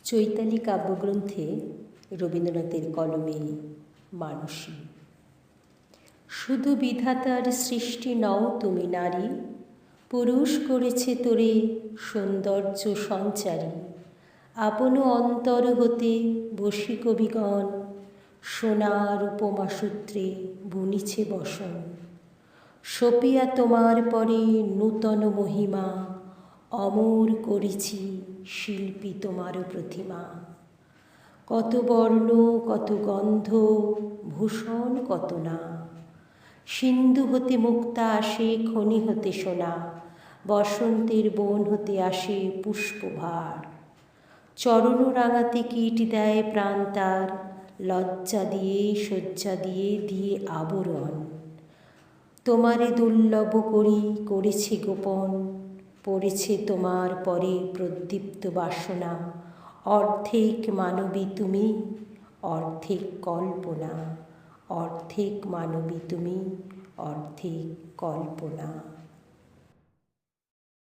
চৈতালি কাব্যগ্রন্থে রবীন্দ্রনাথের কলমে মানসী। শুধু বিধাতার সৃষ্টি নও তুমি নারী, পুরুষ করেছে তোরে সৌন্দর্য সঞ্চারী। আপন অন্তর হতে বসি কবিগণ, সোনার উপমা সূত্রে বুনিছে বসন। সপিয়া তোমার পরে নূতন মহিমা, অমর করেছি শিল্পী তোমার প্রতিমা। কত বর্ণ কত গন্ধ, ভূষণ কত না, সিন্ধু হতে মুক্তা আসে, খনি হতে সোনা, বসন্তের বন হতে আসে পুষ্পভার। চরণ রাঙাতে কীট দেয় প্রাণ তার, লজ্জা দিয়ে শয্যা দিয়ে দিয়ে আবরণ। তোমারে দুর্লভ করি করেছে গোপন, পড়েছে তোমার পরে প্রদীপ্ত বাসনা। অর্ধেক মানবী তুমি, অর্ধেক কল্পনা, অর্ধেক মানবী তুমি, অর্ধেক কল্পনা।